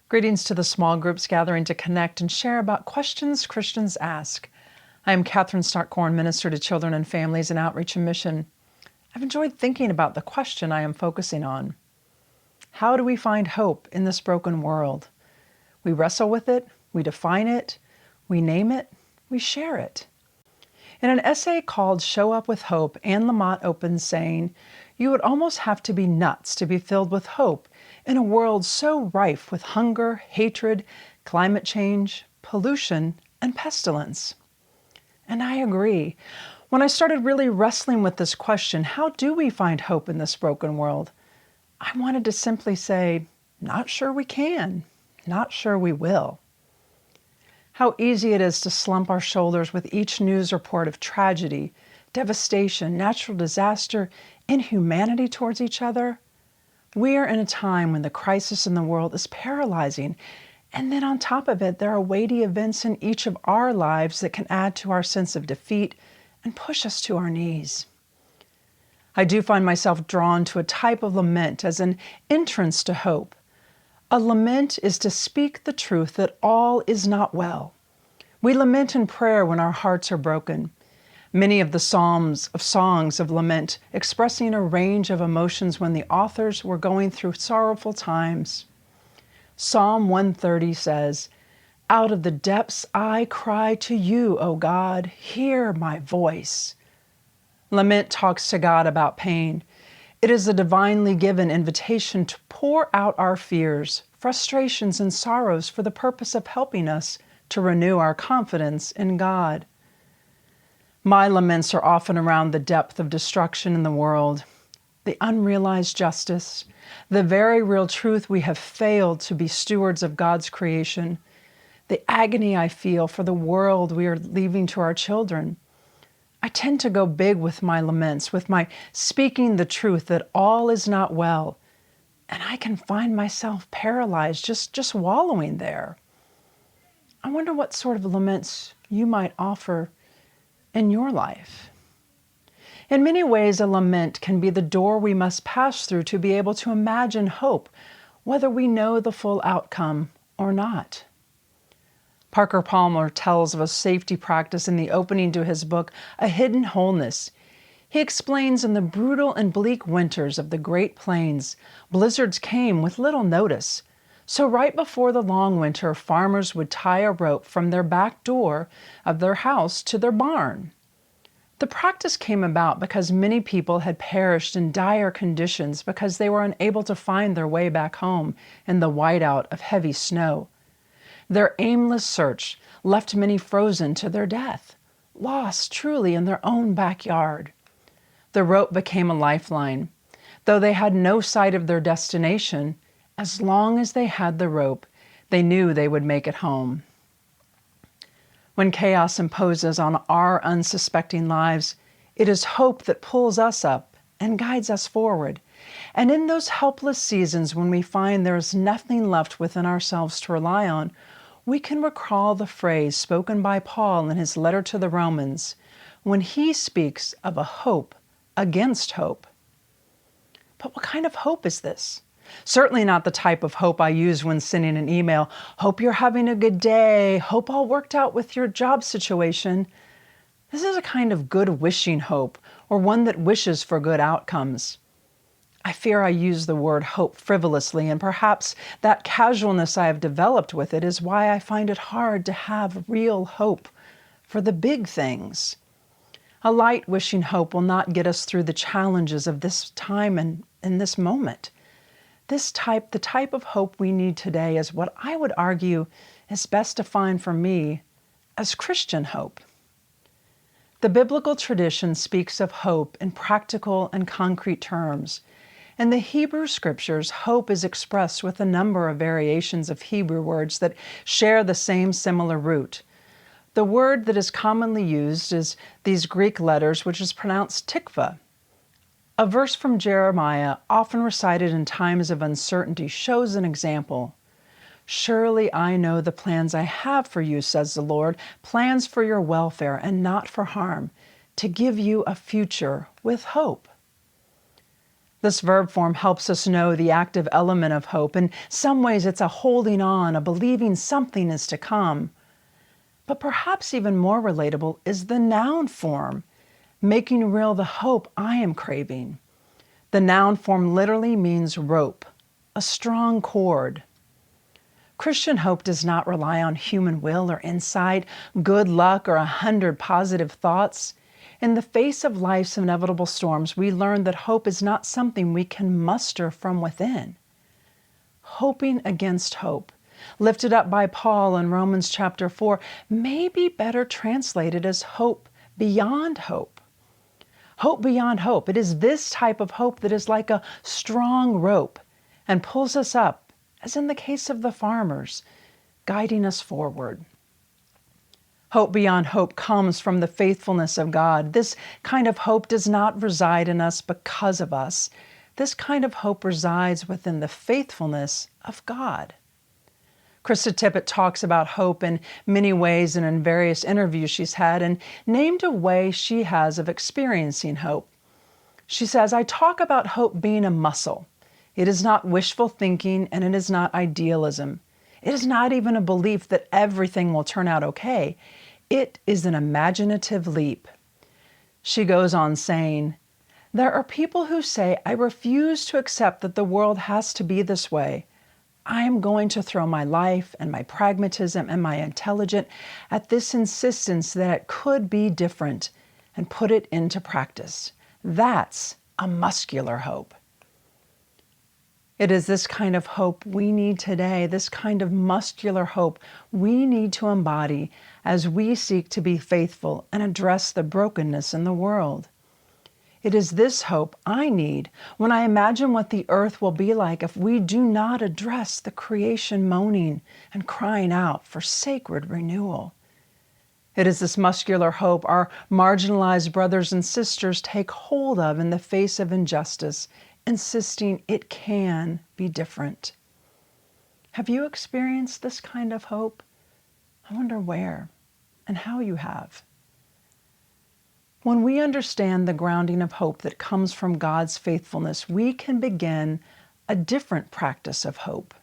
Greetings to the small groups gathering to connect and share about questions Christians ask. I am Catherine Starkcorn, Minister to Children and Families in Outreach and Mission. I've enjoyed thinking about the question I am focusing on. How do we find hope in this broken world? We wrestle with it, we define it, we name it, we share it. In an essay called Show Up with Hope, Anne Lamott opens saying, "You would almost have to be nuts to be filled with hope in a world so rife with hunger, hatred, climate change, pollution, and pestilence." And I agree. When I started really wrestling with this question, how do we find hope in this broken world? I wanted to simply say, not sure we can, not sure we will. How easy it is to slump our shoulders with each news report of tragedy, devastation, natural disaster, inhumanity towards each other. We are in a time when the crisis in the world is paralyzing, and then on top of it, there are weighty events in each of our lives that can add to our sense of defeat and push us to our knees. I do find myself drawn to a type of lament as an entrance to hope. A lament is to speak the truth that all is not well. We lament in prayer when our hearts are broken. Many of the songs of lament expressing a range of emotions when the authors were going through sorrowful times. Psalm 130 says, "Out of the depths I cry to you, O God, hear my voice." Lament talks to God about pain. It is a divinely given invitation to pour out our fears, frustrations, and sorrows for the purpose of helping us to renew our confidence in God. My laments are often around the depth of destruction in the world, the unrealized justice, the very real truth we have failed to be stewards of God's creation, the agony I feel for the world we are leaving to our children. I tend to go big with my laments, with my speaking the truth that all is not well, and I can find myself paralyzed, just wallowing there. I wonder what sort of laments you might offer in your life. In many ways, a lament can be the door we must pass through to be able to imagine hope, whether we know the full outcome or not. Parker Palmer tells of a safety practice in the opening to his book, A Hidden Wholeness. He explains in the brutal and bleak winters of the Great Plains, blizzards came with little notice. So right before the long winter, farmers would tie a rope from their back door of their house to their barn. The practice came about because many people had perished in dire conditions because they were unable to find their way back home in the whiteout of heavy snow. Their aimless search left many frozen to their death, lost truly in their own backyard. The rope became a lifeline. Though they had no sight of their destination, as long as they had the rope, they knew they would make it home. When chaos imposes on our unsuspecting lives, it is hope that pulls us up and guides us forward. And in those helpless seasons when we find there is nothing left within ourselves to rely on, we can recall the phrase spoken by Paul in his letter to the Romans when he speaks of a hope against hope. But what kind of hope is this? Certainly not the type of hope I use when sending an email. Hope you're having a good day. Hope all worked out with your job situation. This is a kind of good wishing hope, or one that wishes for good outcomes. I fear I use the word hope frivolously, and perhaps that casualness I have developed with it is why I find it hard to have real hope for the big things. A light wishing hope will not get us through the challenges of this time and in this moment. The type of hope we need today is what I would argue is best defined for me as Christian hope. The biblical tradition speaks of hope in practical and concrete terms. In the Hebrew scriptures, hope is expressed with a number of variations of Hebrew words that share the same similar root. The word that is commonly used is these Greek letters, which is pronounced tikva. A verse from Jeremiah, often recited in times of uncertainty, shows an example. "Surely I know the plans I have for you, says the Lord, plans for your welfare and not for harm, to give you a future with hope." This verb form helps us know the active element of hope. In some ways, it's a holding on, a believing something is to come. But perhaps even more relatable is the noun form, making real the hope I am craving. The noun form literally means rope, a strong cord. Christian hope does not rely on human will or insight, good luck, or 100 positive thoughts. In the face of life's inevitable storms, we learn that hope is not something we can muster from within. Hoping against hope, lifted up by Paul in Romans chapter 4, may be better translated as hope beyond hope. Hope beyond hope. It is this type of hope that is like a strong rope and pulls us up, as in the case of the farmers, guiding us forward. Hope beyond hope comes from the faithfulness of God. This kind of hope does not reside in us because of us. This kind of hope resides within the faithfulness of God. Krista Tippett talks about hope in many ways and in various interviews she's had, and named a way she has of experiencing hope. She says, I talk about hope being a muscle. It is not wishful thinking and it is not idealism. It is not even a belief that everything will turn out okay. It is an imaginative leap. She goes on saying, there are people who say, I refuse to accept that the world has to be this way. I am going to throw my life and my pragmatism and my intelligence at this insistence that it could be different and put it into practice. That's a muscular hope. It is this kind of hope we need today, this kind of muscular hope we need to embody as we seek to be faithful and address the brokenness in the world. It is this hope I need when I imagine what the earth will be like if we do not address the creation moaning and crying out for sacred renewal. It is this muscular hope our marginalized brothers and sisters take hold of in the face of injustice, insisting it can be different. Have you experienced this kind of hope? I wonder where and how you have. When we understand the grounding of hope that comes from God's faithfulness, we can begin a different practice of hope.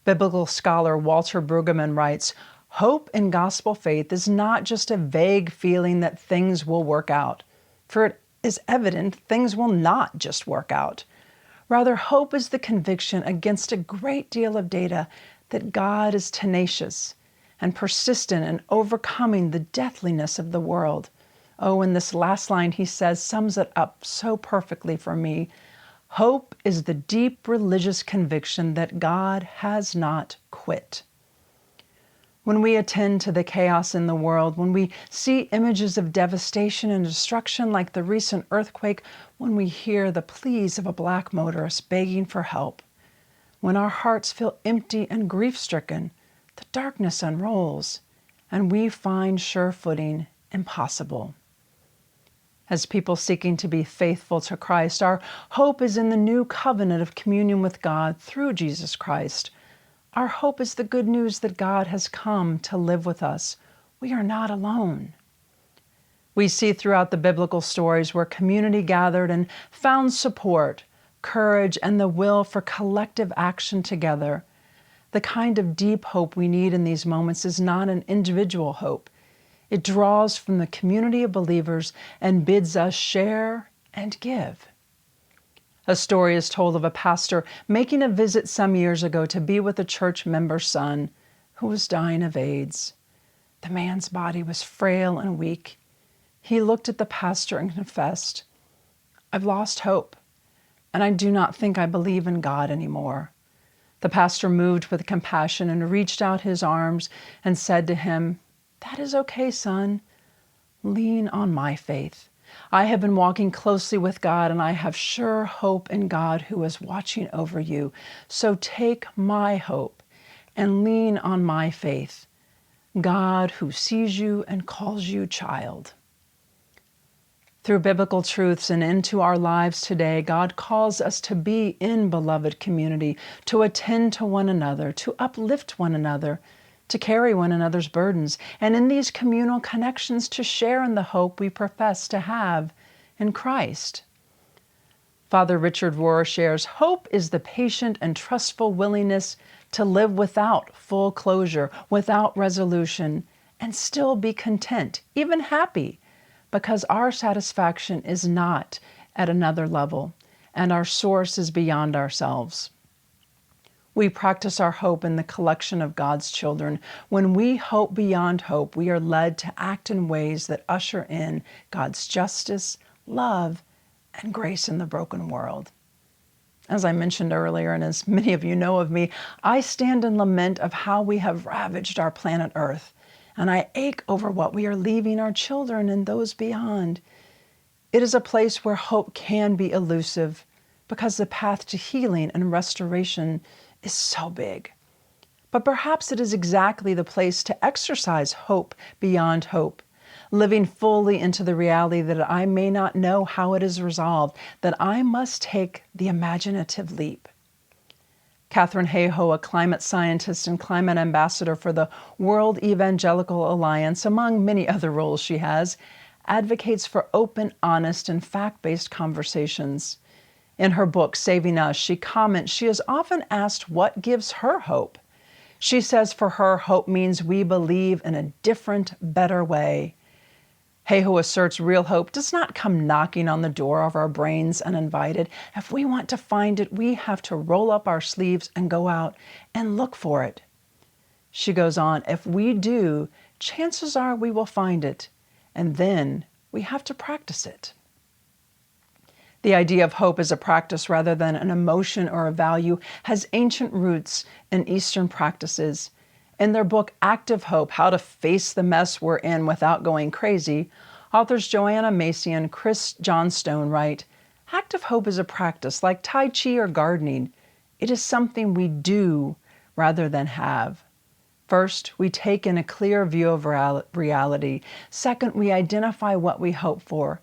Biblical scholar Walter Brueggemann writes, hope in gospel faith is not just a vague feeling that things will work out, for it is evident things will not just work out. Rather, hope is the conviction against a great deal of data that God is tenacious and persistent in overcoming the deathliness of the world. Oh, and this last line he says sums it up so perfectly for me. Hope is the deep religious conviction that God has not quit. When we attend to the chaos in the world, when we see images of devastation and destruction like the recent earthquake, when we hear the pleas of a black motorist begging for help, when our hearts feel empty and grief-stricken, the darkness unrolls, and we find sure footing impossible. As people seeking to be faithful to Christ, our hope is in the new covenant of communion with God through Jesus Christ. Our hope is the good news that God has come to live with us. We are not alone. We see throughout the biblical stories where community gathered and found support, courage, and the will for collective action together. The kind of deep hope we need in these moments is not an individual hope. It draws from the community of believers and bids us share and give. A story is told of a pastor making a visit some years ago to be with a church member's son who was dying of AIDS. The man's body was frail and weak. He looked at the pastor and confessed, "I've lost hope, and I do not think I believe in God anymore." The pastor, moved with compassion, and reached out his arms and said to him, "That is okay, son. Lean on my faith. I have been walking closely with God, and I have sure hope in God who is watching over you. So take my hope and lean on my faith, God who sees you and calls you child." Through biblical truths and into our lives today, God calls us to be in beloved community, to attend to one another, to uplift one another, to carry one another's burdens, and in these communal connections to share in the hope we profess to have in Christ. Father Richard Rohr shares, hope is the patient and trustful willingness to live without full closure, without resolution, and still be content, even happy, because our satisfaction is not at another level, and our source is beyond ourselves. We practice our hope in the collection of God's children. When we hope beyond hope, we are led to act in ways that usher in God's justice, love, and grace in the broken world. As I mentioned earlier, and as many of you know of me, I stand in lament of how we have ravaged our planet Earth, and I ache over what we are leaving our children and those beyond. It is a place where hope can be elusive because the path to healing and restoration is so big. But perhaps it is exactly the place to exercise hope beyond hope, living fully into the reality that I may not know how it is resolved, that I must take the imaginative leap. Katharine Hayhoe, a climate scientist and climate ambassador for the World Evangelical Alliance, among many other roles she has, advocates for open, honest, and fact-based conversations. In her book, Saving Us, she comments she is often asked what gives her hope. She says for her, hope means we believe in a different, better way. Hayhoe asserts real hope does not come knocking on the door of our brains uninvited. If we want to find it, we have to roll up our sleeves and go out and look for it. She goes on, if we do, chances are we will find it, and then we have to practice it. The idea of hope as a practice rather than an emotion or a value has ancient roots in Eastern practices. In their book, Active Hope, How to Face the Mess We're In Without Going Crazy, authors Joanna Macy and Chris Johnstone write, active hope is a practice like Tai Chi or gardening. It is something we do rather than have. First, we take in a clear view of reality. Second, we identify what we hope for.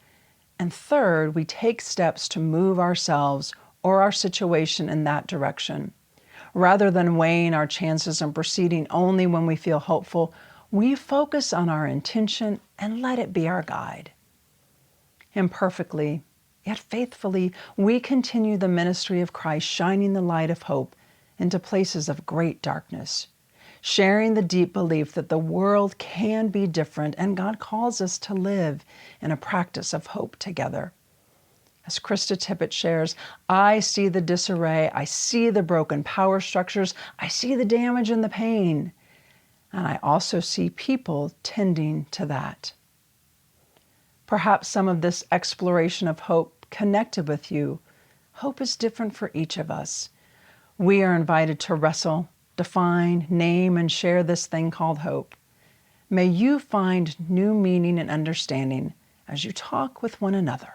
And third, we take steps to move ourselves or our situation in that direction. Rather than weighing our chances and proceeding only when we feel hopeful, we focus on our intention and let it be our guide. Imperfectly, yet faithfully, we continue the ministry of Christ, shining the light of hope into places of great darkness, sharing the deep belief that the world can be different and God calls us to live in a practice of hope together. As Krista Tippett shares, I see the disarray, I see the broken power structures, I see the damage and the pain, and I also see people tending to that. Perhaps some of this exploration of hope connected with you. Hope is different for each of us. We are invited to wrestle, define, name, and share this thing called hope. May you find new meaning and understanding as you talk with one another.